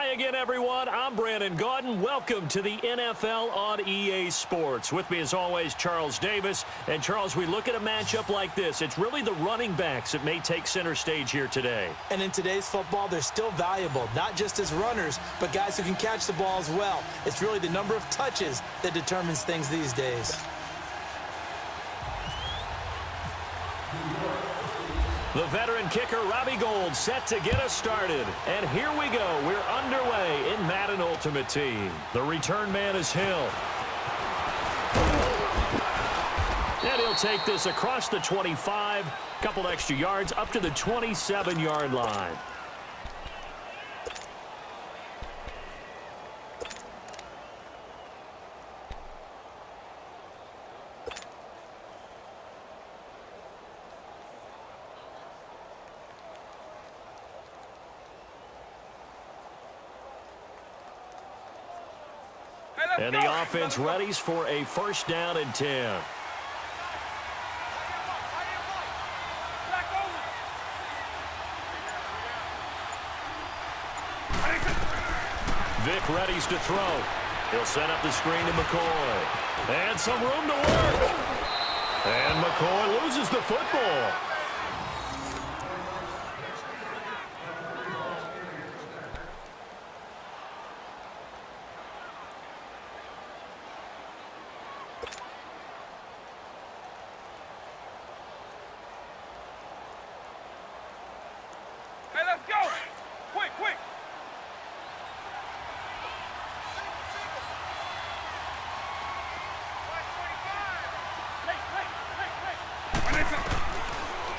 Hi again, everyone. I'm Brandon Gaudin. Welcome to the NFL on EA Sports. With me, as always, Charles Davis. And, Charles, we look at a matchup like this. It's really the running backs that may take center stage here today. And in today's football, they're still valuable, not just as runners, but guys who can catch the ball as well. It's really the number of touches that determines things these days. The veteran kicker, Robbie Gould, set to get us started. And here we go. We're underway in Madden Ultimate Team. The return man is Hill. And he'll take this across the 25, couple extra yards up to the 27-yard line. And the offense readies for a first down and 10. Vic readies to throw. He'll set up the screen to McCoy. And some room to work. And McCoy loses the football.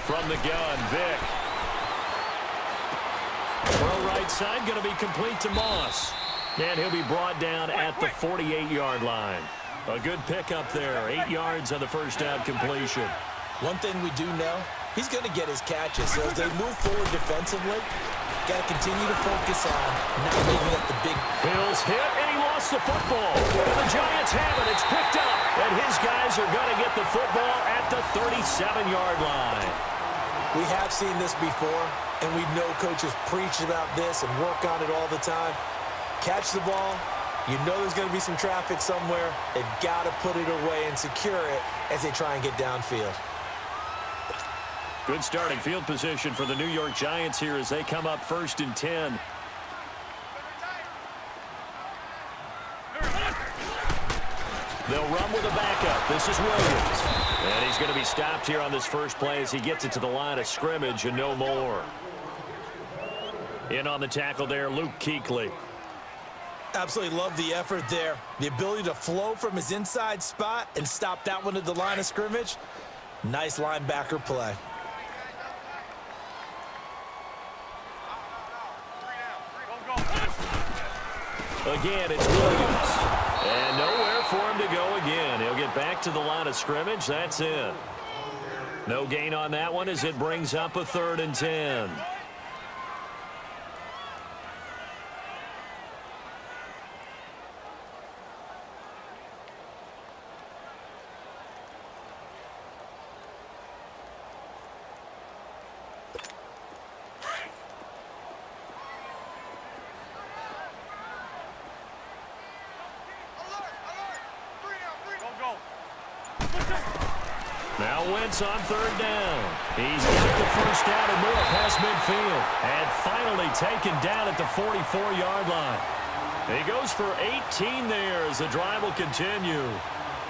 From the gun, Vic. Throw right side, going to be complete to Moss. And he'll be brought down at the 48-yard line. A good pickup there, 8 yards on the first down completion. One thing we do know, he's going to get his catches. So as they move forward defensively, got to continue to focus on not giving up the big. Hill's hit, and he lost the football. And the Giants have it. It's picked up. And his guys are going to get the football at the 37-yard line. We have seen this before, and we know coaches preach about this and work on it all the time. Catch the ball. You know there's going to be some traffic somewhere. They've got to put it away and secure it as they try and get downfield. Good starting field position for the New York Giants here as they come up 1st and 10. They'll run with a backup. This is Williams. And he's going to be stopped here on this first play as he gets it to the line of scrimmage and no more. In on the tackle there, Luke Kuechly. Absolutely love the effort there. The ability to flow from his inside spot and stop that one at the line of scrimmage. Nice linebacker play. Again, it's Williams. And nowhere for him to go again. He'll get back to the line of scrimmage. That's it. No gain on that one as it brings up a 3rd and 10. Now Wentz on 3rd down. He's got the first down and more past midfield. And finally taken down at the 44-yard line. He goes for 18 there as the drive will continue.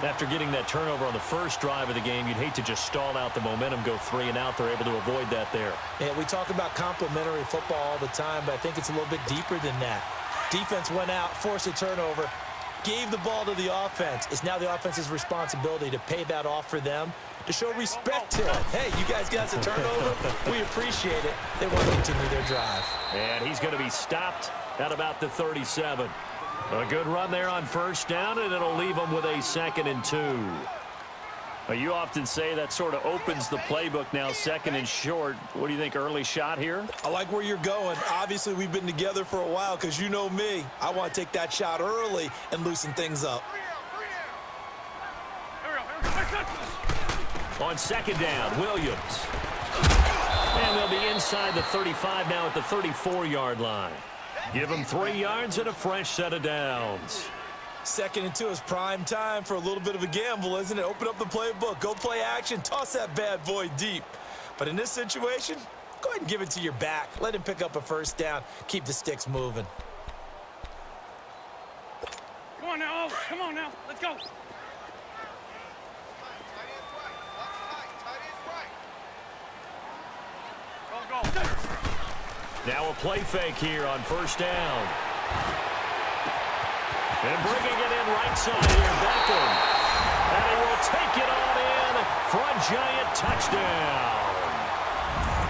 After getting that turnover on the first drive of the game, you'd hate to just stall out the momentum, go 3 and out. They're able to avoid that there. Yeah, we talk about complementary football all the time, but I think it's a little bit deeper than that. Defense went out, forced a turnover, gave the ball to the offense. It's now the offense's responsibility to pay that off for them, to show respect to it. Hey, you guys got a turnover. We appreciate it. They want to continue their drive. And he's going to be stopped at about the 37. A good run there on first down, and it'll leave them with a 2nd and 2. You often say that sort of opens the playbook now, 2nd and short. What do you think, early shot here? I like where you're going. Obviously, we've been together for a while because you know me. I want to take that shot early and loosen things up. On 2nd down, Williams. And they'll be inside the 35 now at the 34-yard line. Give him 3 yards and a fresh set of downs. 2nd and 2 is prime time for a little bit of a gamble, isn't it? Open up the playbook, go play action, toss that bad boy deep. But in this situation, go ahead and give it to your back. Let him pick up a first down. Keep the sticks moving. Come on now. Oh, come on now. Let's go. Go. Now a play fake here on first down. And bringing it in right side here, Beckham. And he will take it on in for a giant touchdown.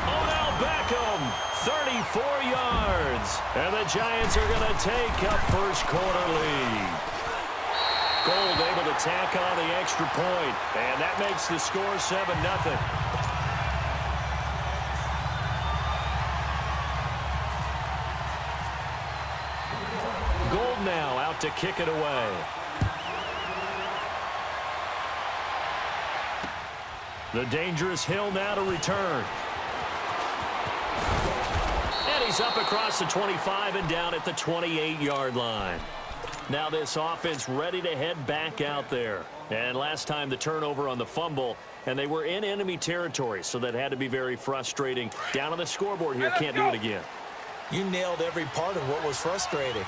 Odell Beckham, 34 yards. And the Giants are going to take a first quarter lead. Gold able to tack on the extra point. And that makes the score 7-0. Now out to kick it away. The dangerous Hill now to return. And he's up across the 25 and down at the 28-yard line. Now this offense ready to head back out there. And last time the turnover on the fumble, and they were in enemy territory, so that had to be very frustrating. Down on the scoreboard here, can't do it again. You nailed every part of what was frustrating.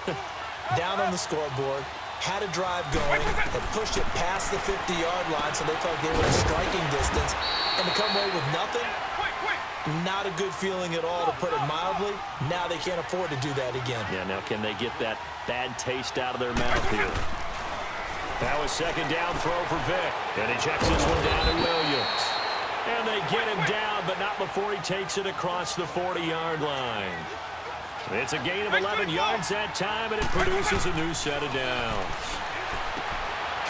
Down on the scoreboard, had a drive going, and pushed it past the 50-yard line so they felt they were in striking distance. And to come away with nothing, not a good feeling at all, to put it mildly. Now they can't afford to do that again. Yeah, now can they get that bad taste out of their mouth here? That was second down throw for Vic. And he checks this one down to Williams. And they get him down, but not before he takes it across the 40-yard line. It's a gain of 11 yards that time, and it produces a new set of downs.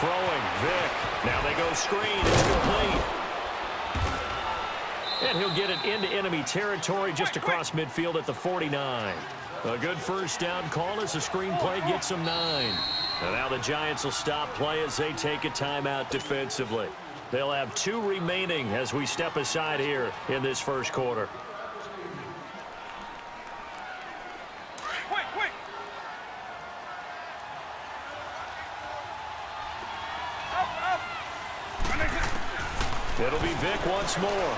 Throwing, Vic. Now they go screen. It's complete. And he'll get it into enemy territory just across midfield at the 49. A good first down call as the screenplay gets them 9. And now the Giants will stop play as they take a timeout defensively. They'll have 2 remaining as we step aside here in this first quarter. It'll be Vic once more.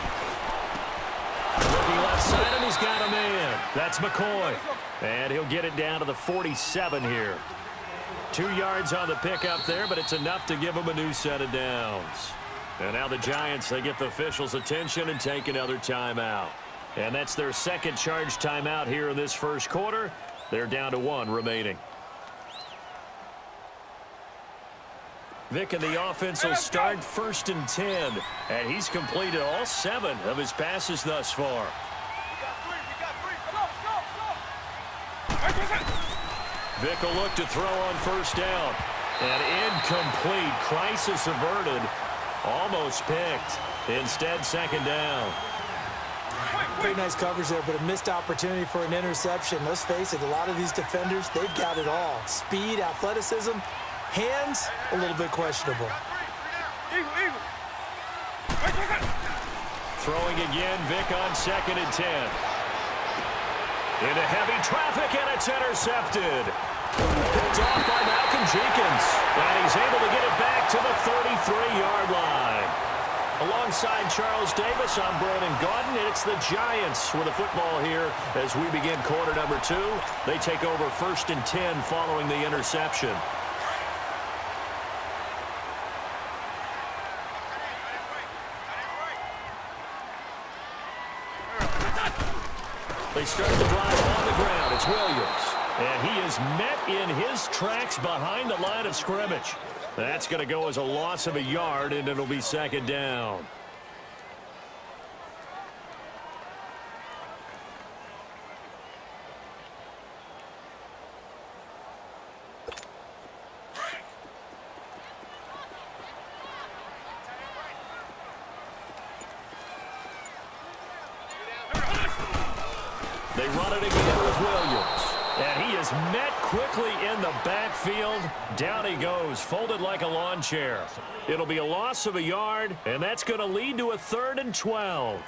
Looking left side, and he's got a man. That's McCoy. And he'll get it down to the 47 here. 2 yards on the pickup there, but it's enough to give him a new set of downs. And now the Giants, they get the officials' attention and take another timeout. And that's their second charge timeout here in this first quarter. They're down to 1 remaining. Vic and the offense will start 1st and 10. And he's completed all 7 of his passes thus far. Vic will look to throw on first down. And incomplete. Crisis averted. Almost picked. Instead, second down. Pretty nice coverage there, but a missed opportunity for an interception. Let's face it, a lot of these defenders, they've got it all. Speed, athleticism, hands, a little bit questionable. Throwing again, Vic on 2nd and 10. Into heavy traffic, and it's intercepted. Picked off by Malcolm Jenkins. And he's able to get it back to the 33-yard line. Alongside Charles Davis, I'm Brandon Gaudin. It's the Giants with the football here as we begin quarter number 2. They take over 1st and 10 following the interception. They start the drive on the ground. It's Williams. And he is met in his tracks behind the line of scrimmage. That's going to go as a loss of a yard, and it'll be second down. They run it again with Williams. And he is met quickly in the backfield. Down he goes, folded like a lawn chair. It'll be a loss of a yard, and that's going to lead to a 3rd and 12.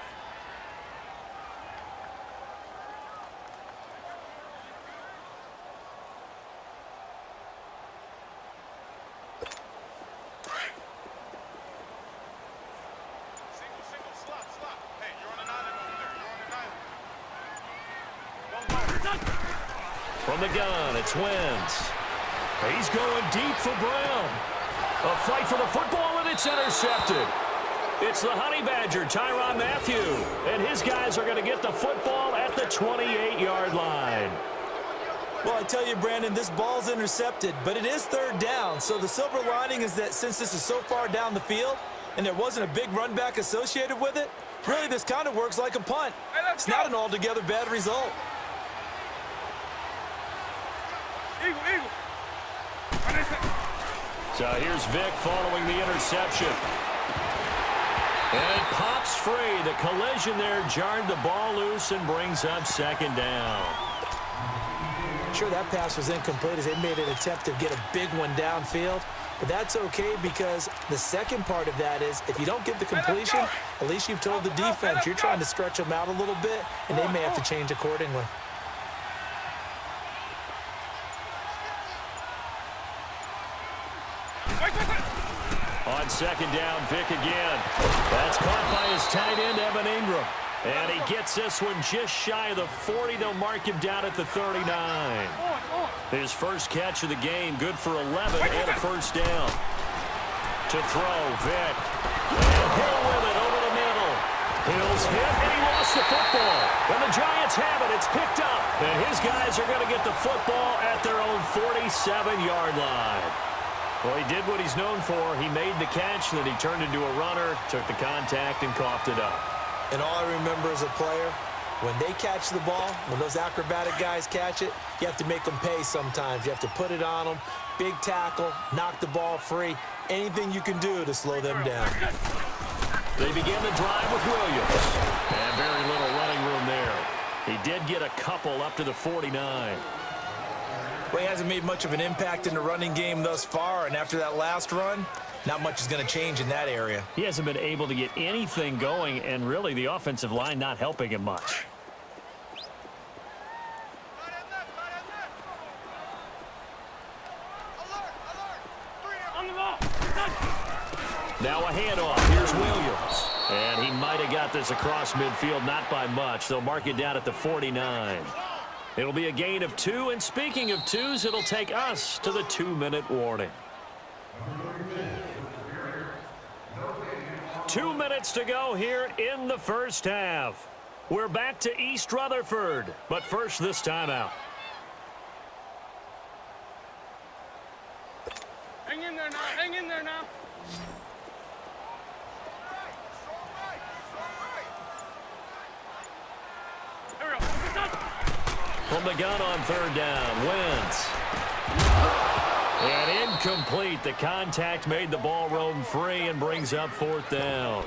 From the gun, it's Wentz. He's going deep for Brown. A fight for the football, and it's intercepted. It's the Honey Badger, Tyrann Mathieu, and his guys are going to get the football at the 28-yard line. Well, I tell you, Brandon, this ball's intercepted, but it is third down. So the silver lining is that since this is so far down the field and there wasn't a big run back associated with it, really this kind of works like a punt. It's not an altogether bad result. Eagle. So here's Vic following the interception. And it pops free. The collision there jarred the ball loose and brings up second down. Sure, that pass was incomplete as they made an attempt to get a big one downfield. But that's okay because the second part of that is if you don't get the completion, at least you've told the defense you're trying to stretch them out a little bit, and they may have to change accordingly. On second down, Vic again. That's caught by his tight end, Evan Ingram. And he gets this one just shy of the 40. They'll mark him down at the 39. His first catch of the game, good for 11 and a first down. To throw, Vic. And Hill with it over the middle. Hill's hit, and he lost the football. And the Giants have it. It's picked up. And his guys are going to get the football at their own 47-yard line. Well, he did what he's known for. He made the catch, then he turned into a runner, took the contact, and coughed it up. And all I remember as a player, when they catch the ball, when those acrobatic guys catch it, you have to make them pay sometimes. You have to put it on them, big tackle, knock the ball free, anything you can do to slow them down. They begin the drive with Williams. And very little running room there. He did get a couple up to the 49. Well, he hasn't made much of an impact in the running game thus far, and after that last run, not much is going to change in that area. He hasn't been able to get anything going, and really the offensive line not helping him much. On the ball. Now a handoff. Here's Williams. And he might have got this across midfield, not by much. They'll mark it down at the 49. It'll be a gain of 2, and speaking of 2s, it'll take us to the 2-minute warning. 2 minutes to go here in the first half. We're back to East Rutherford, but first this timeout. Hang in there now. Hang in there now. Here we go. From the gun on third down, Wentz. And incomplete. The contact made the ball roam free and brings up fourth down.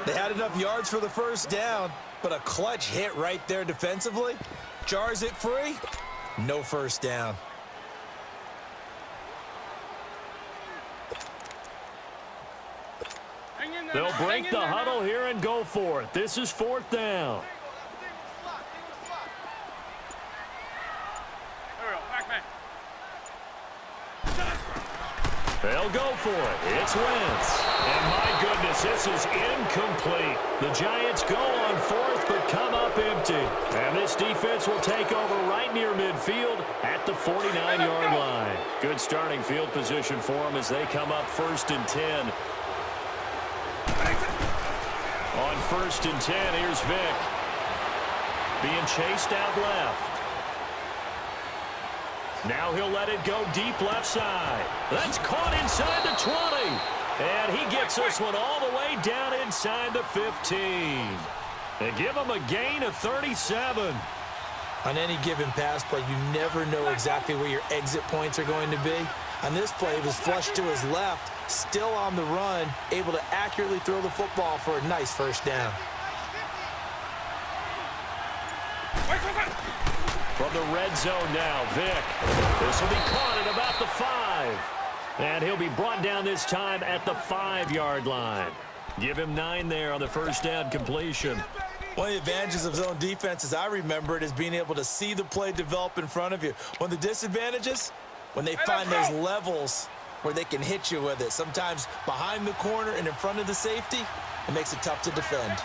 They had enough yards for the first down, but a clutch hit right there defensively. Jars it free. No first down. Hang in there. They'll now. break Hang in the there huddle now. here and go for it. This is fourth down. Here we go. Back. They'll go for it. It's Wentz. And my goodness, this is incomplete. The Giants go on fourth, but come up empty. And this defense will take over right near midfield at the 49-yard line. Good starting field position for them as they come up first and 10. On first and 10, here's Vic. Being chased out left. Now he'll let it go deep left side. That's caught inside the 20. And he gets this one all the way down inside the 15. They give him a gain of 37. On any given pass play, you never know exactly where your exit points are going to be. On this play, it was flushed to his left, still on the run, able to accurately throw the football for a nice first down. From the red zone now, Vic. This will be caught at about the 5. And he'll be brought down this time at the 5-yard line. Give him 9 there on the first down completion. One of the advantages of zone defense, as I remember it, is being able to see the play develop in front of you. One of the disadvantages, when they find those levels where they can hit you with it, sometimes behind the corner and in front of the safety, it makes it tough to defend.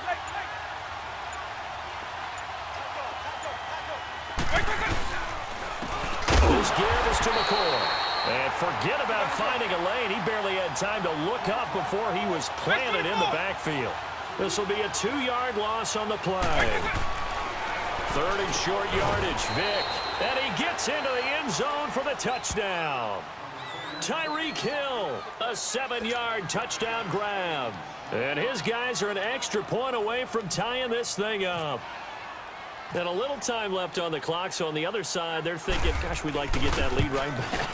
pass to McCoy. And forget about finding a lane. He barely had time to look up before he was planted in the backfield. This will be a 2-yard loss on the play. Third and short yardage. Vick. And he gets into the end zone for the touchdown. Tyreek Hill, a 7-yard touchdown grab. And his guys are an extra point away from tying this thing up. And a little time left on the clock, so on the other side, they're thinking, gosh, we'd like to get that lead right back.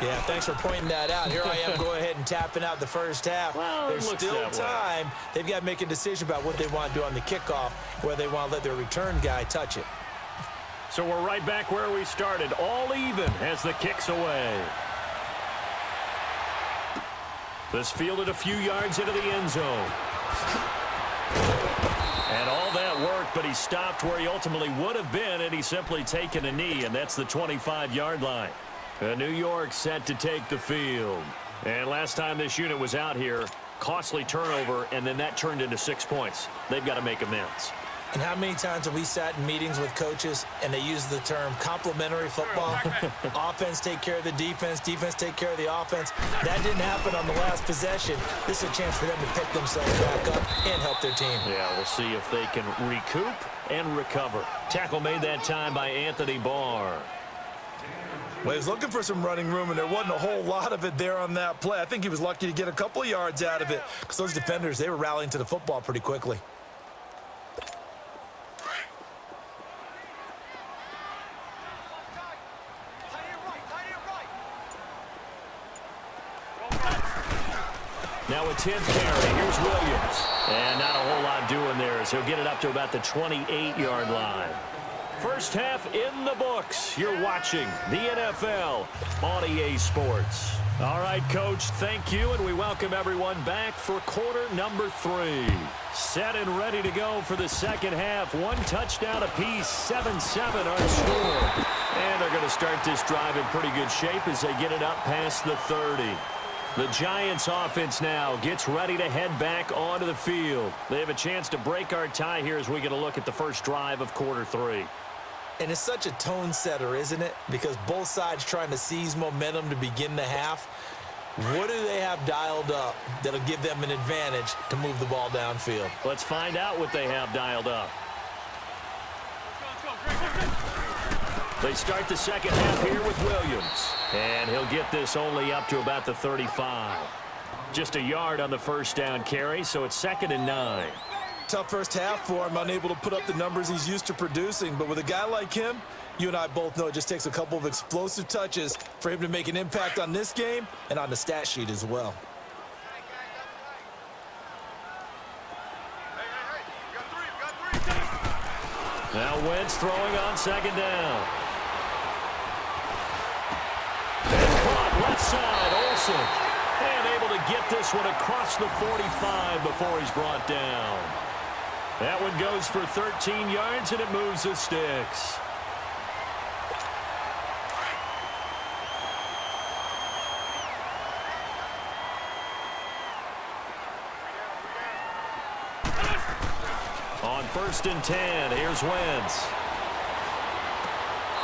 Yeah, thanks for pointing that out. Here I am going ahead and tapping out the first half. Well, there's still time. They've got to make a decision about what they want to do on the kickoff, whether they want to let their return guy touch it. So we're right back where we started, all even as the kick's away. This fielded a few yards into the end zone. And all that worked, but he stopped where he ultimately would have been, and he's simply taken a knee, and that's the 25-yard line. New York set to take the field. And last time this unit was out here, costly turnover, and then that turned into 6 points. They've got to make amends. And how many times have we sat in meetings with coaches and they use the term complementary football? Offense take care of the defense, defense take care of the offense. That didn't happen on the last possession. This is a chance for them to pick themselves back up and help their team. Yeah, we'll see if they can recoup and recover. Tackle made that time by Anthony Barr. Well, he was looking for some running room, and there wasn't a whole lot of it there on that play. I think he was lucky to get a couple of yards out of it because those defenders, they were rallying to the football pretty quickly. Now a 10th carry. Here's Williams. And not a whole lot doing there as he'll get it up to about the 28-yard line. First half in the books. You're watching the NFL on EA Sports. All right, Coach, thank you, and we welcome everyone back for quarter number 3. Set and ready to go for the second half. One touchdown apiece, 7-7 our score. And they're going to start this drive in pretty good shape as they get it up past the 30. The Giants offense now gets ready to head back onto the field. They have a chance to break our tie here as we get a look at the first drive of quarter 3. And it's such a tone setter, isn't it? Because both sides trying to seize momentum to begin the half. What do they have dialed up that'll give them an advantage to move the ball downfield? Let's find out what they have dialed up. They start the second half here with Williams. And he'll get this only up to about the 35. Just a yard on the first down carry, so it's 2nd and 9. Tough first half for him, unable to put up the numbers he's used to producing. But with a guy like him, you and I both know it just takes a couple of explosive touches for him to make an impact on this game and on the stat sheet as well. Now Wentz throwing on 2nd down. And caught left side, Olsen. And able to get this one across the 45 before he's brought down. That one goes for 13 yards, and it moves the sticks. On 1st and 10, here's Wentz.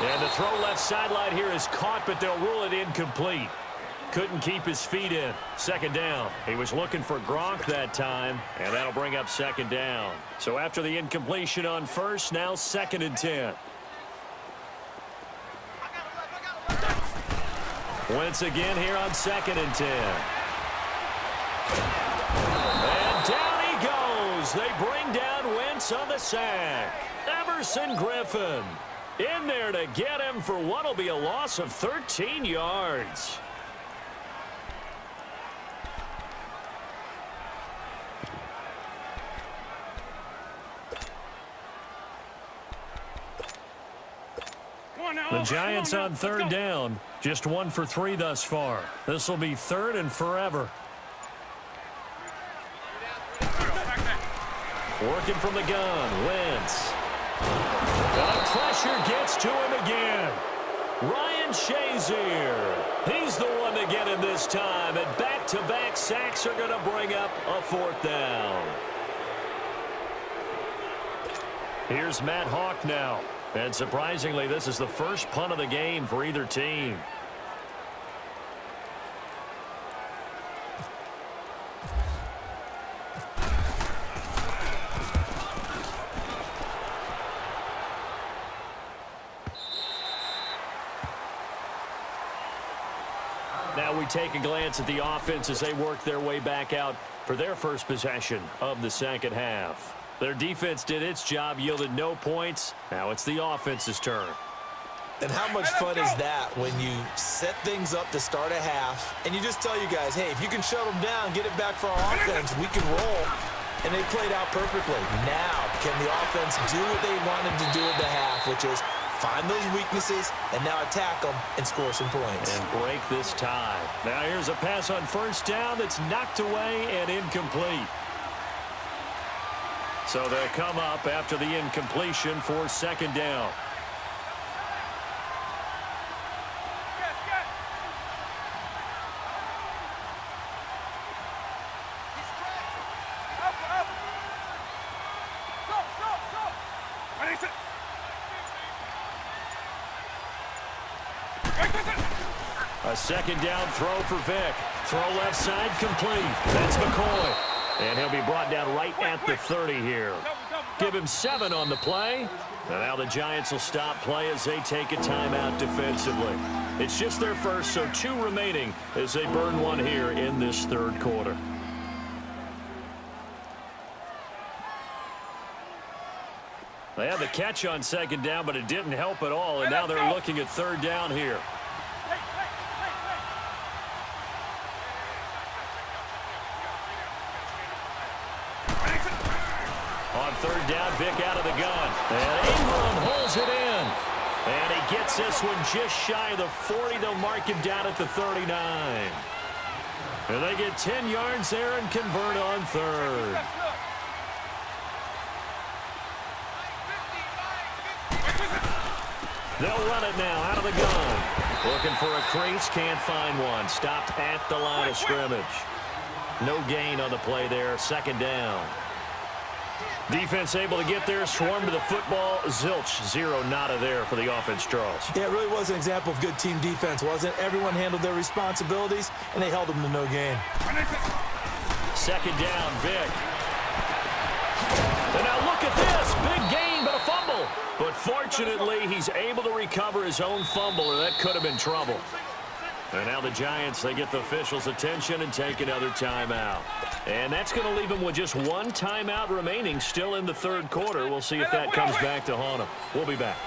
And the throw left sideline here is caught, but they'll rule it incomplete. Couldn't keep his feet in. 2nd down. He was looking for Gronk that time, and that'll bring up 2nd down. So after the incompletion on 1st, now 2nd and 10. Wentz again here on 2nd and 10. And down he goes. They bring down Wentz on the sack. Everson Griffin in there to get him for what will be a loss of 13 yards. The Giants on 3rd down. Just 1 for 3 thus far. This will be 3rd and forever. Working from the gun, Wentz. The pressure gets to him again. Ryan Shazier. He's the one to get him this time, and back-to-back sacks are going to bring up a 4th down. Here's Matt Hawk now. And surprisingly, this is the first punt of the game for either team. take a glance at the offense as they work their way back out for their first possession of the second half. Their defense did its job, yielded no points. Now it's the offense's turn. And how much fun is that when you set things up to start a half and you just tell you guys, hey, if you can shut them down, get it back for our offense, we can roll. And they played out perfectly. Now, can the offense do what they wanted to do at the half, which is find those weaknesses and now attack them and score some points. And break this tie. Now here's a pass on first down that's knocked away and incomplete. So they'll come up after the incompletion for second down. A second down throw for Vic. Throw left side complete. That's McCoy. And he'll be brought down right at the 30 here. Give him 7 on the play. And now the Giants will stop play as they take a timeout defensively. It's just their first, so 2 remaining as they burn one here in this third quarter. They had the catch on second down, but it didn't help at all. And now they're looking at third down here. On third down, Vic out of the gun. And Ingram holds it in. And he gets this one just shy of the 40. They'll mark him down at the 39. And they get 10 yards there and convert on third. They'll run it now out of the gun. Looking for a crease, can't find one. Stopped at the line of scrimmage. No gain on the play there, second down. Defense able to get there, swarm to the football. Zilch, 0 nada there for the offense, Charles. Yeah, it really was an example of good team defense, wasn't it? Everyone handled their responsibilities, and they held them to no gain. Second down, Vic. And now look at this. Big gain, but a fumble. But fortunately, he's able to recover his own fumble, or that could have been trouble. And now the Giants, they get the officials' attention and take another timeout. And that's going to leave them with just 1 timeout remaining still in the third quarter. We'll see if that comes back to haunt them. We'll be back.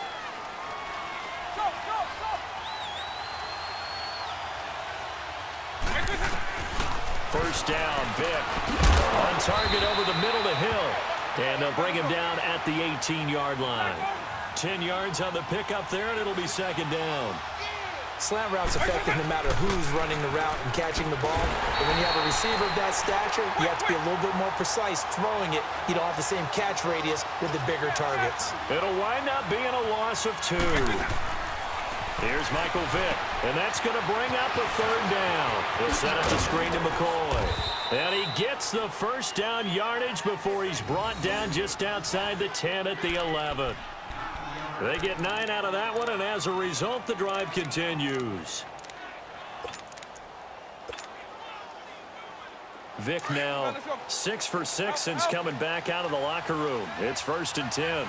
First down, Vic. On target over the middle to Hill. And they'll bring him down at the 18-yard line. 10 yards on the pickup there, and it'll be second down. Slant route's effective no matter who's running the route and catching the ball. But when you have a receiver of that stature, you have to be a little bit more precise throwing it. You don't have the same catch radius with the bigger targets. It'll wind up being a loss of 2. Here's Michael Vick, and that's going to bring up a third down. He'll set up the screen to McCoy. And he gets the first down yardage before he's brought down just outside the 10 at the 11. They get 9 out of that one, and as a result, the drive continues. Vic now 6 for 6 since coming back out of the locker room. It's 1st and 10.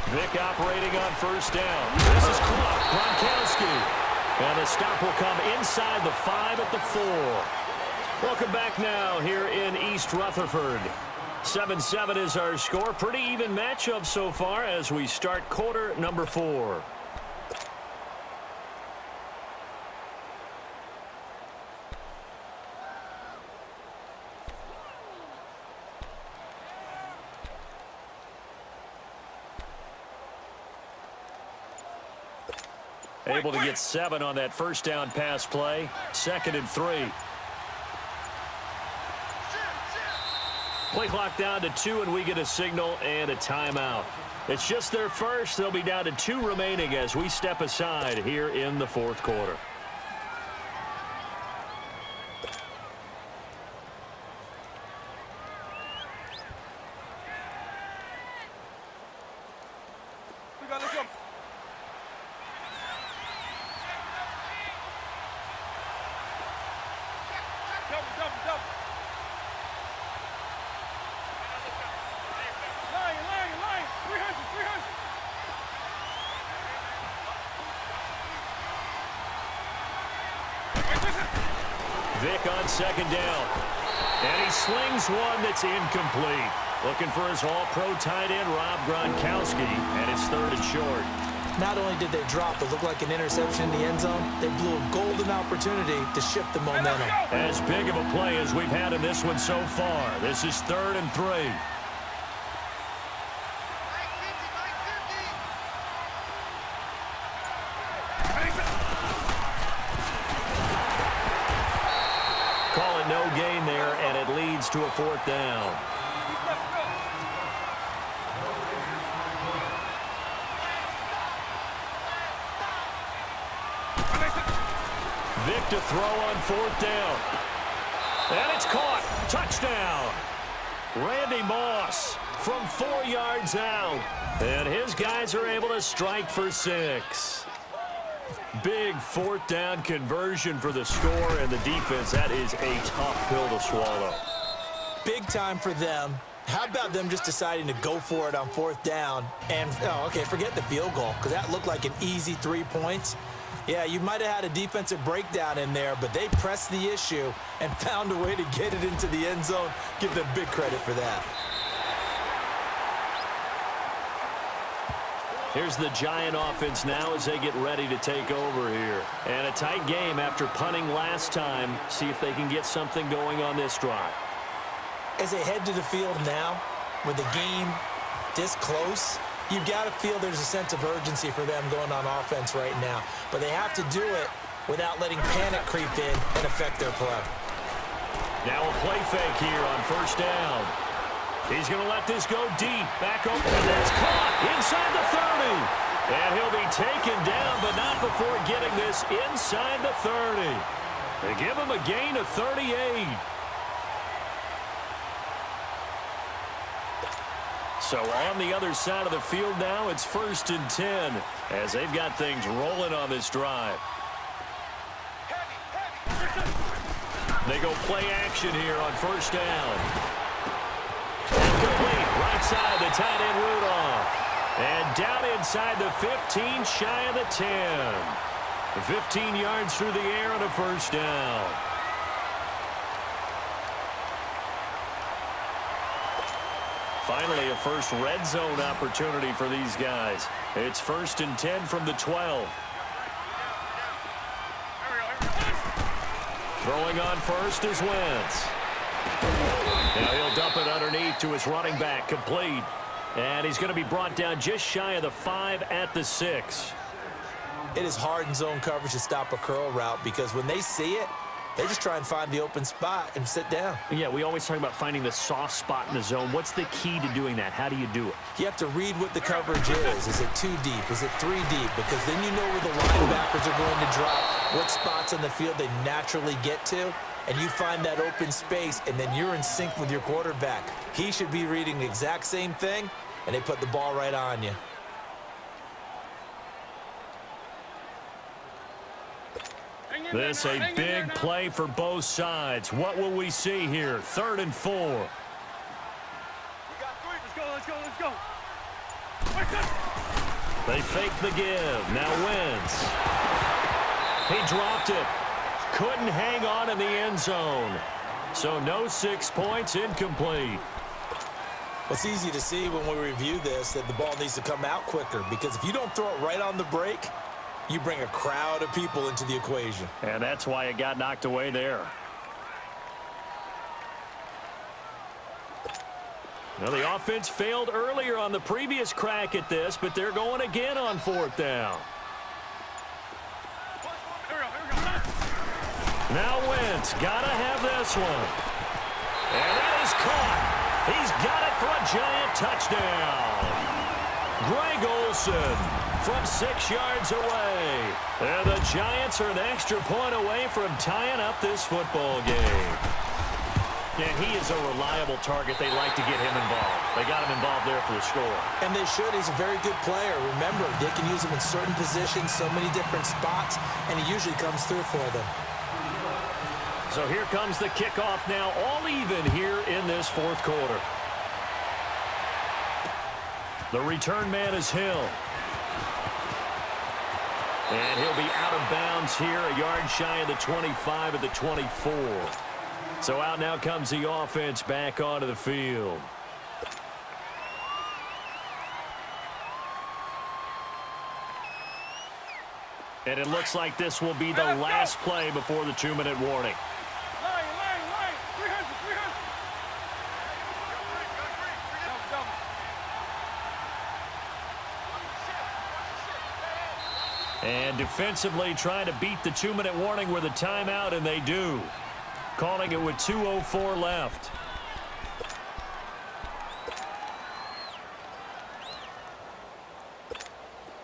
Vic operating on first down. This is Gronkowski. And the stop will come inside the 5 at the 4. Welcome back now here in East Rutherford. 7-7 is our score. Pretty even matchup so far as we start quarter number 4. Able to get 7 on that first down pass play. 2nd and 3. Play clock down to 2, and we get a signal and a timeout. It's just their first. They'll be down to 2 remaining as we step aside here in the fourth quarter. Vic on second down. And he slings one that's incomplete. Looking for his all-pro tight end, Rob Gronkowski, and it's third and short. Not only did they drop what looked like an interception in the end zone, they blew a golden opportunity to shift the momentum. As big of a play as we've had in this one so far. This is 3rd and 3. Call it no gain there, and it leads to a 4th down. Vic to throw on 4th down. And it's caught. Touchdown. Randy Moss from 4 yards out. And his guys are able to strike for 6. Big 4th down conversion for the score and the defense. That is a tough pill to swallow. Big time for them. How about them just deciding to go for it on 4th down? And, forget the field goal, because that looked like an easy 3 points. Yeah, you might have had a defensive breakdown in there, but they pressed the issue and found a way to get it into the end zone. Give them big credit for that. Here's the Giant offense now as they get ready to take over here. And a tight game after punting last time. See if they can get something going on this drive. As they head to the field now, with the game this close, you've got to feel there's a sense of urgency for them going on offense right now. But they have to do it without letting panic creep in and affect their play. Now a play fake here on 1st down. He's going to let this go deep. Back open, and that's caught inside the 30. And he'll be taken down, but not before getting this inside the 30. They give him a gain of 38. So on the other side of the field now, it's 1st and 10 as they've got things rolling on this drive. They go play action here on 1st down. Complete right side to tight end Rudolph. And down inside the 15, shy of the 10. 15 yards through the air on a 1st down. Finally, a first red zone opportunity for these guys. It's 1st and 10 from the 12. Throwing on first is Wentz. Now he'll dump it underneath to his running back, complete. And he's going to be brought down just shy of the 5 at the 6. It is hard in zone coverage to stop a curl route because when they see it, they just try and find the open spot and sit down. Yeah, we always talk about finding the soft spot in the zone. What's the key to doing that? How do you do it? You have to read what the coverage is. Is it 2 deep? Is it 3 deep? Because then you know where the linebackers are going to drop, what spots on the field they naturally get to, and you find that open space, and then you're in sync with your quarterback. He should be reading the exact same thing, and they put the ball right on you. This a big play for both sides. What will we see here? 3rd and 4. We got 3. Let's go. They fake the give. Now Wentz. He dropped it. Couldn't hang on in the end zone. So no 6 points, incomplete. It's easy to see when we review this that the ball needs to come out quicker because if you don't throw it right on the break, you bring a crowd of people into the equation. And that's why it got knocked away there. Now the offense failed earlier on the previous crack at this, but they're going again on 4th down. Here we go. Now Wentz, gotta have this one. And that is caught. He's got it for a Giant touchdown. Greg Olsen from 6 yards away. And the Giants are an extra point away from tying up this football game. And he is a reliable target. They like to get him involved. They got him involved there for the score. And they should. He's a very good player. Remember, they can use him in certain positions, so many different spots, and he usually comes through for them. So here comes the kickoff now, all even here in this 4th quarter. The return man is Hill. And he'll be out of bounds here, a yard shy of the 25 at the 24. So out now comes the offense back onto the field. And it looks like this will be the last play before the 2-minute warning. And defensively trying to beat the 2-minute warning with a timeout, and they do. Calling it with 2:04 left.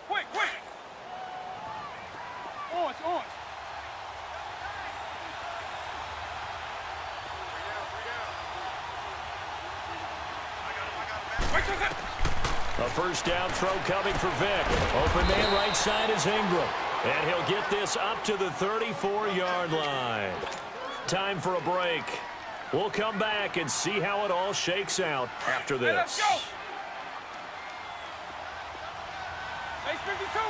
Quick, quick! Orange, orange. A first down throw coming for Vic. Open man right side is Ingram. And he'll get this up to the 34-yard line. Time for a break. We'll come back and see how it all shakes out after this. Hey, let's go! Base 52!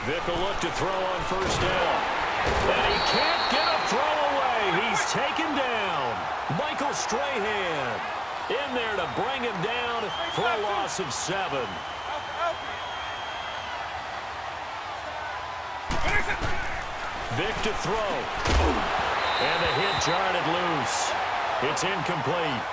Vic will look to throw on first down. And he can't get a throw away. He's taken down. Michael Strahan in there to bring him down for a loss of 7. Vic to throw. And the hit jarred it loose. It's incomplete.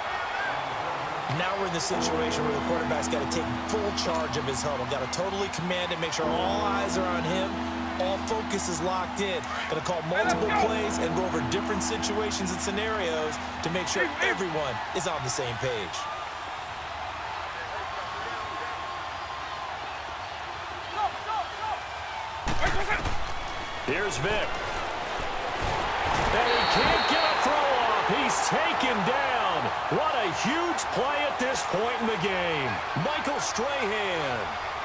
Now we're in the situation where the quarterback's got to take full charge of his huddle. Got to totally command it, make sure all eyes are on him. All focus is locked in. Going to call multiple plays and go over different situations and scenarios to make sure everyone is on the same page. Here's Vic. And he can't get a throw off. He's taken down. What a huge play at this point in the game. Michael Strahan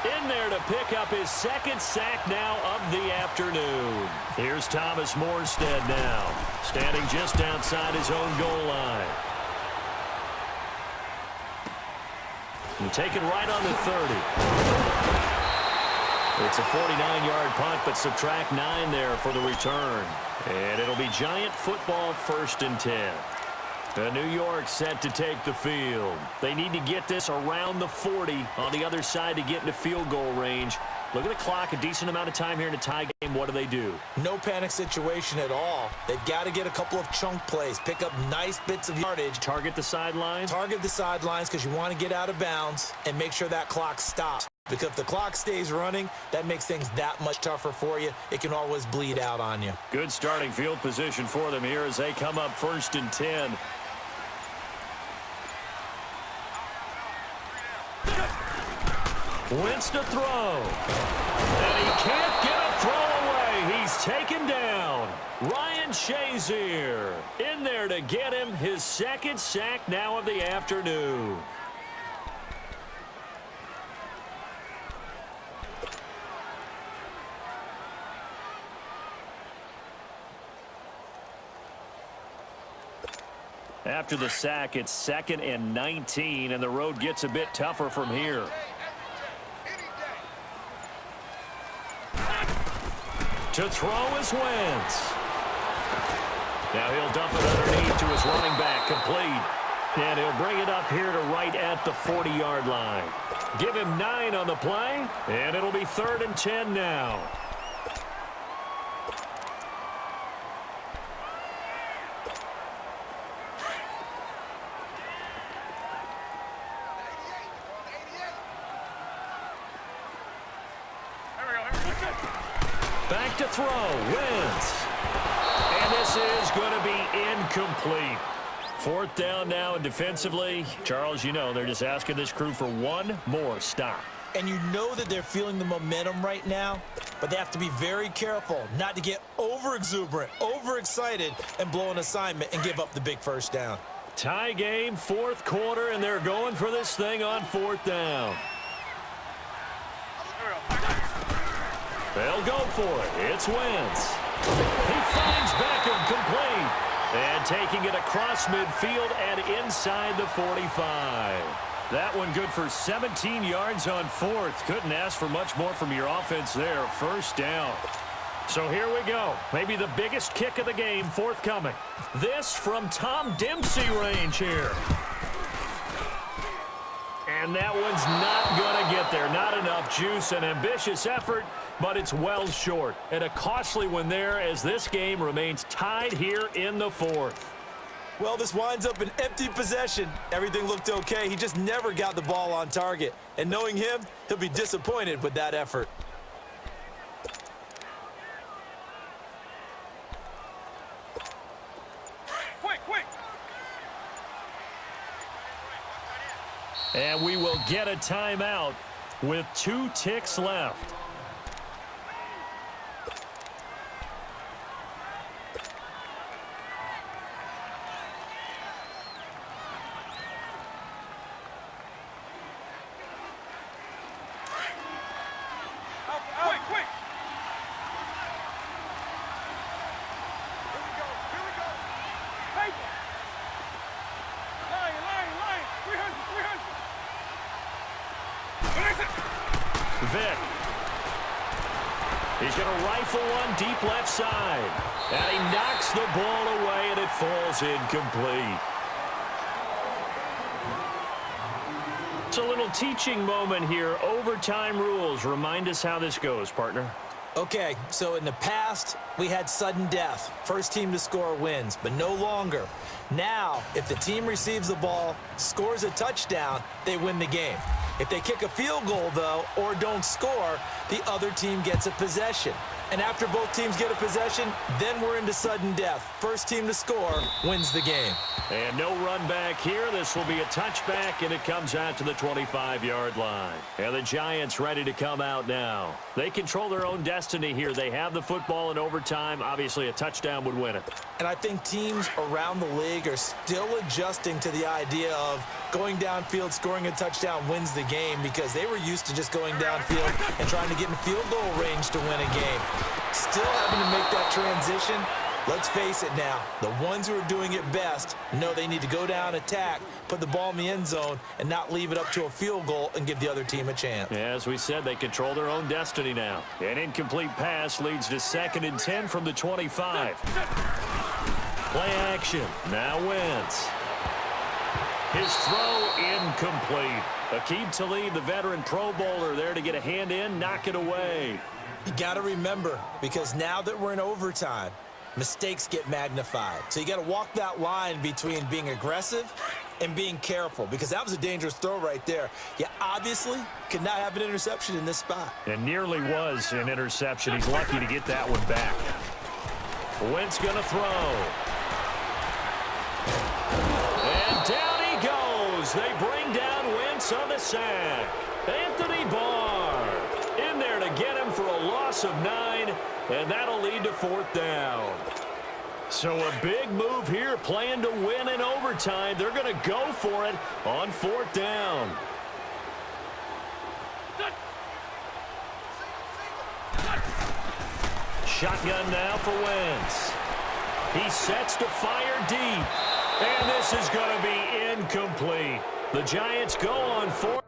in there to pick up his second sack now of the afternoon. Here's Thomas Morstead now, standing just outside his own goal line. And taken right on the 30. It's a 49-yard punt, but subtract 9 there for the return. And it'll be Giant football 1st and 10. New York set to take the field. They need to get this around the 40 on the other side to get into field goal range. Look at the clock, a decent amount of time here in a tie game. What do? No panic situation at all. They've got to get a couple of chunk plays, pick up nice bits of yardage. Target the sidelines? Target the sidelines because you want to get out of bounds and make sure that clock stops. Because if the clock stays running, that makes things that much tougher for you. It can always bleed out on you. Good starting field position for them here as they come up 1st and 10. Wentz to throw. And he can't get a throw away. He's taken down. Ryan Shazier in there to get him his second sack now of the afternoon. After the sack, it's 2nd and 19, and the road gets a bit tougher from here. To throw is Wentz. Now he'll dump it underneath to his running back, complete. And he'll bring it up here to right at the 40-yard line. Give him 9 on the play, and it'll be 3rd and 10 now. Back to throw, Wentz. And this is going to be incomplete. 4th down now, and defensively, Charles, you know, they're just asking this crew for one more stop. And you know that they're feeling the momentum right now, but they have to be very careful not to get over-exuberant, overexcited, and blow an assignment and give up the big first down. Tie game, 4th quarter, and they're going for this thing on 4th down. They'll go for it. It's Wentz. He finds Beckham complete. And taking it across midfield and inside the 45. That one good for 17 yards on fourth. Couldn't ask for much more from your offense there. First down. So here we go. Maybe the biggest kick of the game forthcoming. This from Tom Dempsey range here. And that one's not going to get there. Not enough juice. An ambitious effort, but it's well short. And a costly one there as this game remains tied here in the fourth. Well, this winds up an empty possession. Everything looked okay. He just never got the ball on target. And knowing him, he'll be disappointed with that effort. And we will get a timeout with 2 ticks left. Quick! Here we go. Paper! Line! 300! Vick. He's going to rifle one deep left side. And he knocks the ball away, and it falls incomplete. It's a little teaching moment here. Overtime rules. Remind us how this goes, partner. Okay, so in the past, we had sudden death. First team to score wins, but no longer. Now, if the team receives the ball, scores a touchdown, they win the game. If they kick a field goal, though, or don't score, the other team gets a possession. And after both teams get a possession, then we're into sudden death. First team to score wins the game. And no run back here. This will be a touchback, and it comes out to the 25-yard line. And the Giants ready to come out now. They control their own destiny here. They have the football in overtime. Obviously, a touchdown would win it. And I think teams around the league are still adjusting to the idea of going downfield, scoring a touchdown wins the game, because they were used to just going downfield and trying to get in field goal range to win a game. Still having to make that transition. Let's face it now, the ones who are doing it best know they need to go down, attack, put the ball in the end zone, and not leave it up to a field goal and give the other team a chance. As we said, they control their own destiny now. An incomplete pass leads to 2nd and 10 from the 25. Play action. Now Wentz. His throw incomplete. Aqib Talib, the veteran Pro Bowler, there to get a hand in, knock it away. You got to remember, because now that we're in overtime, mistakes get magnified. So you got to walk that line between being aggressive and being careful, because that was a dangerous throw right there. You obviously could not have an interception in this spot. And nearly was an interception. He's lucky to get that one back. Wentz going to throw. And down he goes. They bring down Wentz on the sack. Anthony Barr in there to get him for a loss of 9, and that'll lead to 4th down. So a big move here, playing to win in overtime. They're going to go for it on 4th down. Shotgun now for Wentz. He sets to fire deep, and this is going to be incomplete. The Giants go on 4th.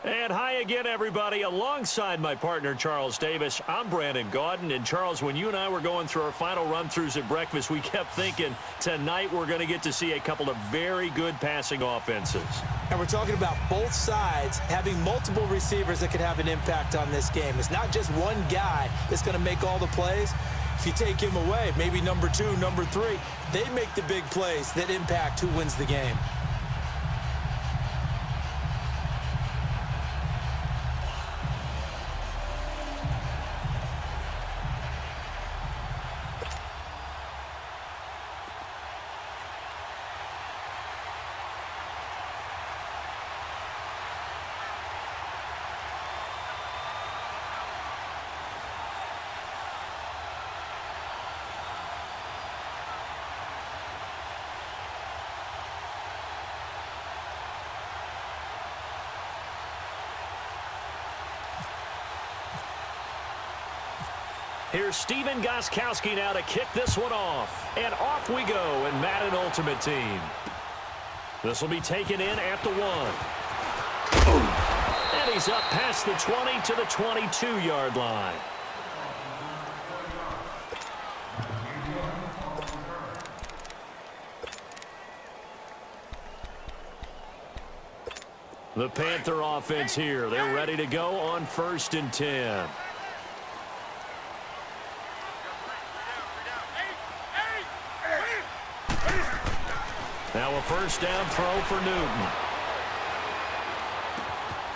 And hi again, everybody. Alongside my partner, Charles Davis, I'm Brandon Gaudin. And, Charles, when you and I were going through our final run-throughs at breakfast, we kept thinking tonight we're going to get to see a couple of very good passing offenses. And we're talking about both sides having multiple receivers that could have an impact on this game. It's not just one guy that's going to make all the plays. If you take him away, maybe number 2, number 3, they make the big plays that impact who wins the game. Here's Steven Gostkowski now to kick this one off. And off we go in Madden Ultimate Team. This will be taken in at the 1. And he's up past the 20 to the 22-yard line. The Panther offense here. They're ready to go on 1st and 10. Now a first down throw for Newton.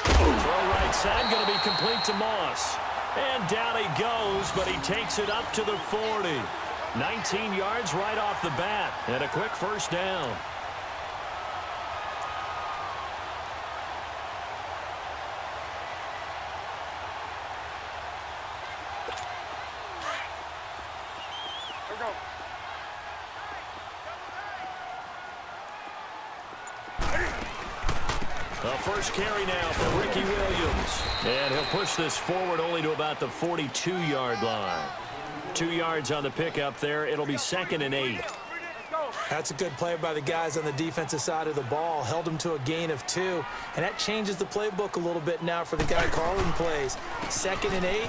Throw right side, going to be complete to Moss. And down he goes, but he takes it up to the 40. 19 yards right off the bat, and a quick first down. First carry now for Ricky Williams. And he'll push this forward only to about the 42-yard line. 2 yards on the pickup there. It'll be 2nd and 8. That's a good play by the guys on the defensive side of the ball. Held them to a gain of 2. And that changes the playbook a little bit now for the guy calling plays. 2nd and 8.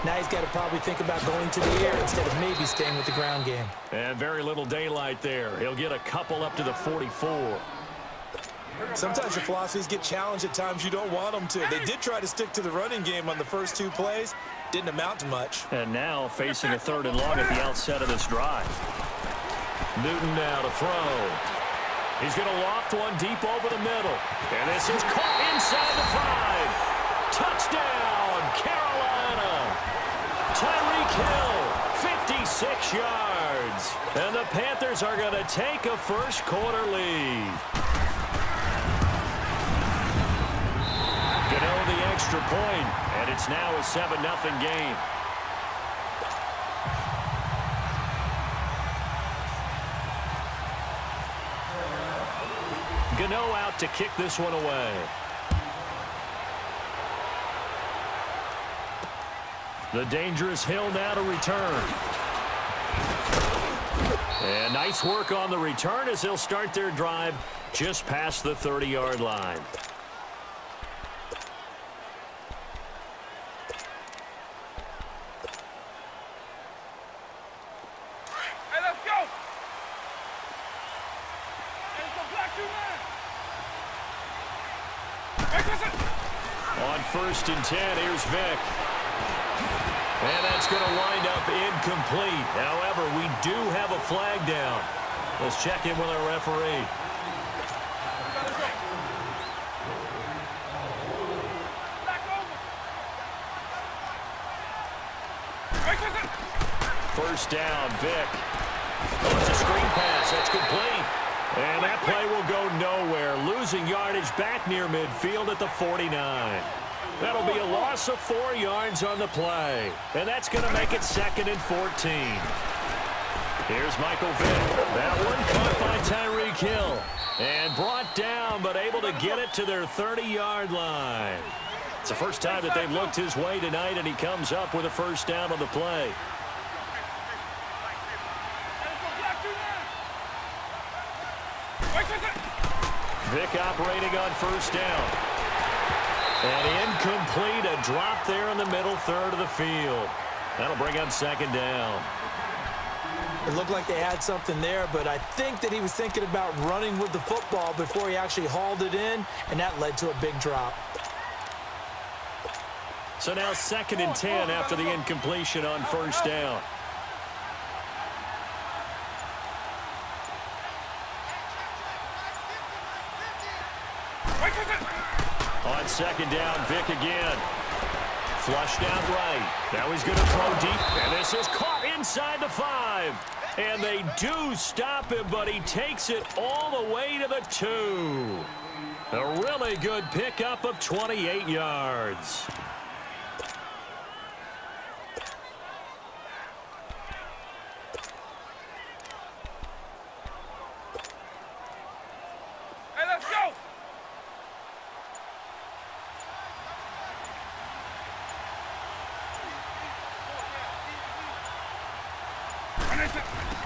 Now he's got to probably think about going to the air instead of maybe staying with the ground game. And very little daylight there. He'll get a couple up to the 44. Sometimes your philosophies get challenged at times you don't want them to. They did try to stick to the running game on the first 2 plays. Didn't amount to much. And now facing a 3rd and long at the outset of this drive. Newton now to throw. He's going to loft one deep over the middle. And this is caught inside the 5. Touchdown, Carolina. Tyreek Hill, 56 yards. And the Panthers are going to take a first quarter lead. The extra point, and it's now a 7-0 game. Gano out to kick this one away. The dangerous Hill now to return. And nice work on the return as they'll start their drive just past the 30-yard line. On 1st and 10, here's Vick. And that's going to wind up incomplete. However, we do have a flag down. Let's check in with our referee. First down, Vick. Oh, it's a screen pass. That's complete. And that play will go nowhere. Losing yardage back near midfield at the 49. That'll be a loss of 4 yards on the play. And that's going to make it 2nd and 14. Here's Michael Vick. That one caught by Tyreek Hill. And brought down, but able to get it to their 30-yard line. It's the first time that they've looked his way tonight, and he comes up with a first down on the play. Vick operating on first down. And incomplete, a drop there in the middle third of the field. That'll bring up second down. It looked like they had something there, but I think that he was thinking about running with the football before he actually hauled it in, and that led to a big drop. So now 2nd and 10 after the incompletion on first down. On 2nd down, Vic again. Flushed out right. Now he's going to throw deep. And this is caught inside the 5. And they do stop him, but he takes it all the way to the 2. A really good pickup of 28 yards. Hey, let's go!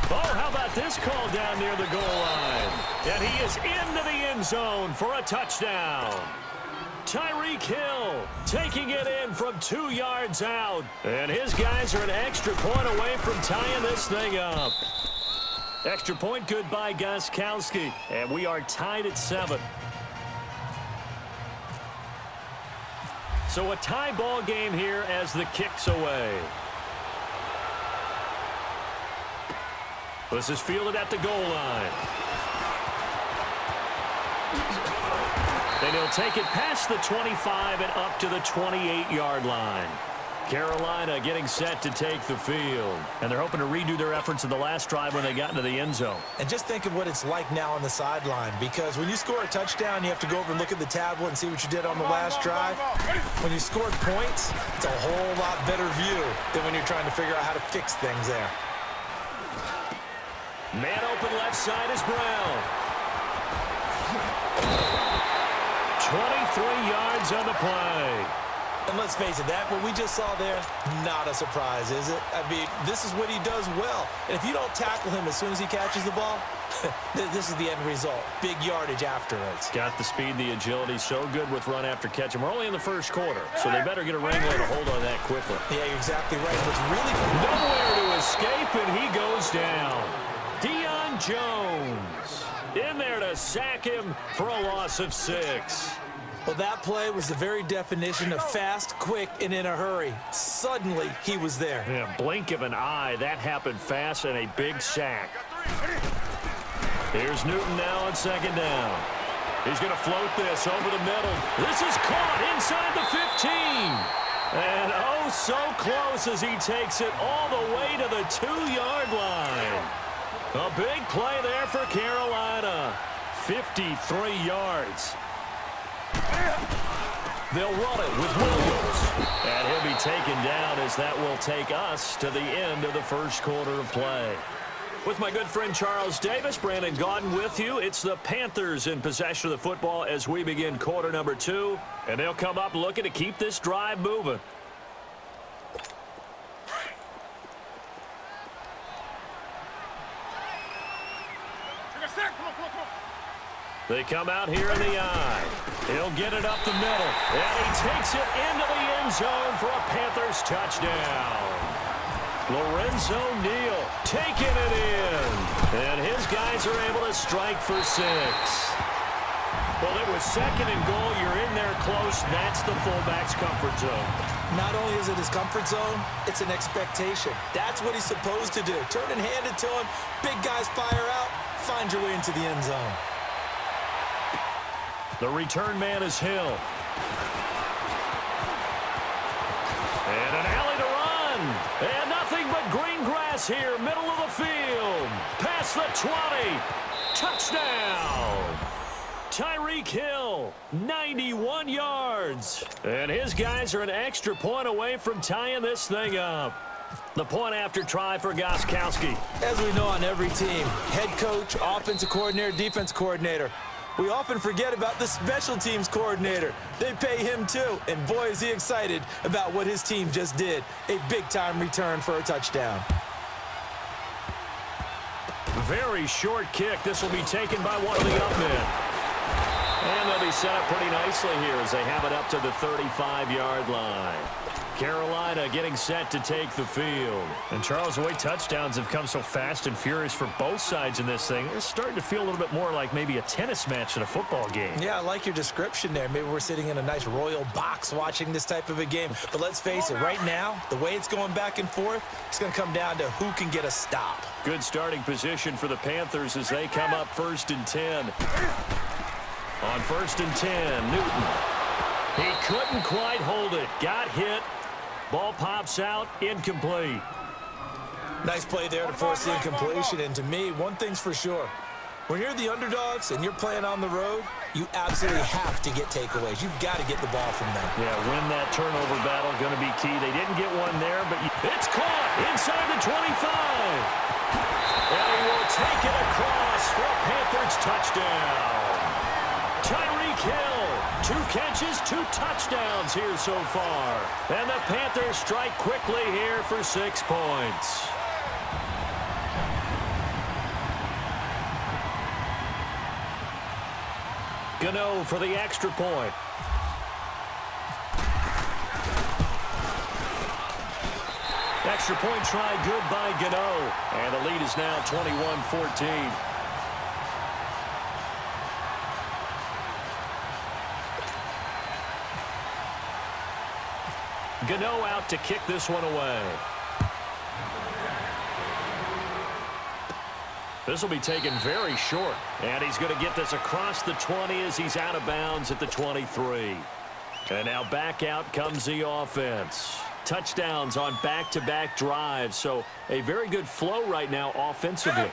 Oh, how about this call down near the goal line? And he is into the end zone for a touchdown. Tyreek Hill taking it in from 2 yards out. And his guys are an extra point away from tying this thing up. Extra point good by Gostkowski. And we are tied at 7. So a tie ball game here as the kick's away. This is fielded at the goal line. Then he'll take it past the 25 and up to the 28-yard line. Carolina getting set to take the field. And they're hoping to redo their efforts in the last drive when they got into the end zone. And just think of what it's like now on the sideline, because when you score a touchdown, you have to go over and look at the tablet and see what you did on the last drive. When you scored points, it's a whole lot better view than when you're trying to figure out how to fix things there. Man open left side is Brown. 23 yards on the play. And let's face it, that what we just saw there, not a surprise, is it? I mean, this is what he does well. And if you don't tackle him as soon as he catches the ball, this is the end result. Big yardage afterwards. Got the speed, the agility, so good with run after catch. And we're only in the first quarter, so they better get a wrangler to hold on that quickly. Yeah, you're exactly right. What's really nowhere to escape, and he goes down. Deion Jones in there to sack him for a loss of 6. Well, that play was the very definition of fast, quick, and in a hurry. Suddenly, he was there. Yeah, blink of an eye. That happened fast and a big sack. Here's Newton now on 2nd down. He's going to float this over the middle. This is caught inside the 15. And oh, so close as he takes it all the way to the 2-yard line. A big play there for Carolina. 53 yards. They'll run it with Williams. And he'll be taken down as that will take us to the end of the first quarter of play. With my good friend Charles Davis, Brandon Gaudin with you. It's the Panthers in possession of the football as we begin quarter number 2. And they'll come up looking to keep this drive moving. They come out here in the eye. He'll get it up the middle. And he takes it into the end zone for a Panthers touchdown. Lorenzo Neal taking it in. And his guys are able to strike for 6. Well, it was 2nd and goal. You're in there close. That's the fullback's comfort zone. Not only is it his comfort zone, it's an expectation. That's what he's supposed to do. Turn and hand it to him. Big guys fire out. Find your way into the end zone. The return man is Hill. And an alley to run. And nothing but green grass here, middle of the field. Past the 20. Touchdown. Tyreek Hill, 91 yards. And his guys are an extra point away from tying this thing up. The point after try for Gostkowski. As we know on every team, head coach, offensive coordinator, defense coordinator, we often forget about the special teams coordinator. They pay him too, and boy is he excited about what his team just did. A big-time return for a touchdown. Very short kick. This will be taken by one of the up men. And they'll be set up pretty nicely here as they have it up to the 35-yard line. Carolina getting set to take the field. And Charles, the way touchdowns have come so fast and furious for both sides in this thing, it's starting to feel a little bit more like maybe a tennis match in a football game. Yeah, I like your description there. Maybe we're sitting in a nice royal box watching this type of a game. But let's face it, right now, the way it's going back and forth, it's going to come down to who can get a stop. Good starting position for the Panthers as they come up 1st and 10. On 1st and 10, Newton. He couldn't quite hold it. Got hit. Ball pops out, incomplete. Nice play there to force the incompletion. And to me, one thing's for sure. When you're the underdogs and you're playing on the road, you absolutely have to get takeaways. You've got to get the ball from them. Yeah, win that turnover battle, going to be key. They didn't get one there, but it's caught inside the 25. And he will take it across for a Panthers touchdown. Tyreek Hill, 2 catches, 2 touchdowns here so far. And the Panthers strike quickly here for 6 points. Gano for the extra point. Extra point try good by Gano. And the lead is now 21-14. Gano out to kick this one away. This will be taken very short. And he's going to get this across the 20 as he's out of bounds at the 23. And now back out comes the offense. Touchdowns on back-to-back drives. So a very good flow right now offensively.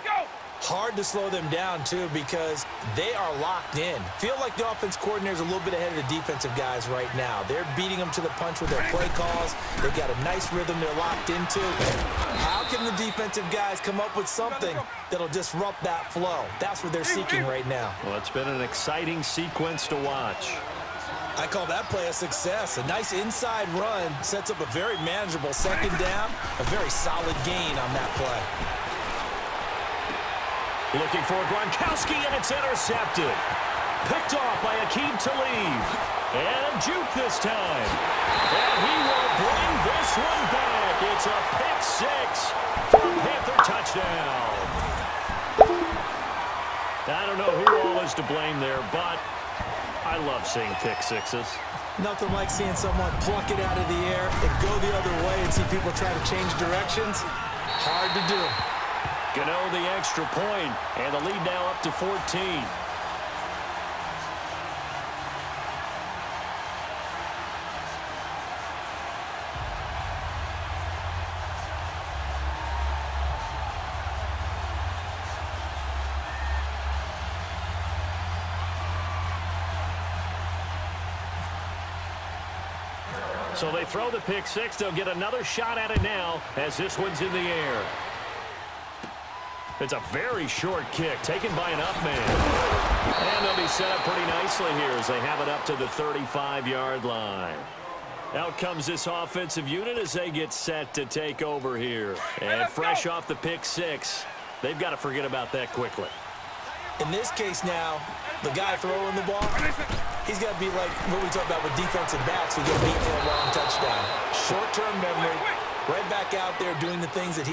Hard to slow them down, too, because they are locked in. Feel like the offense coordinator's a little bit ahead of the defensive guys right now. They're beating them to the punch with their play calls. They've got a nice rhythm they're locked into. How can the defensive guys come up with something that'll disrupt that flow? That's what they're seeking right now. Well, it's been an exciting sequence to watch. I call that play a success. A nice inside run sets up a very manageable 2nd down. A very solid gain on that play. Looking for Gronkowski, and it's intercepted. Picked off by Aqib Talib. And juke this time. And he will bring this one back. It's a pick 6 for a Panther touchdown. I don't know who all is to blame there, but I love seeing pick 6s. Nothing like seeing someone pluck it out of the air and go the other way and see people try to change directions. Hard to do. Gano the extra point, and the lead now up to 14. So they throw the pick 6. They'll get another shot at it now as this one's in the air. It's a very short kick taken by an up man. And they'll be set up pretty nicely here as they have it up to the 35-yard line. Out comes this offensive unit as they get set to take over here. And fresh off the pick 6, they've got to forget about that quickly. In this case now, the guy throwing the ball, he's got to be like what we talk about with defensive backs who get beat for a long touchdown. Short-term memory, right back out there doing the things that he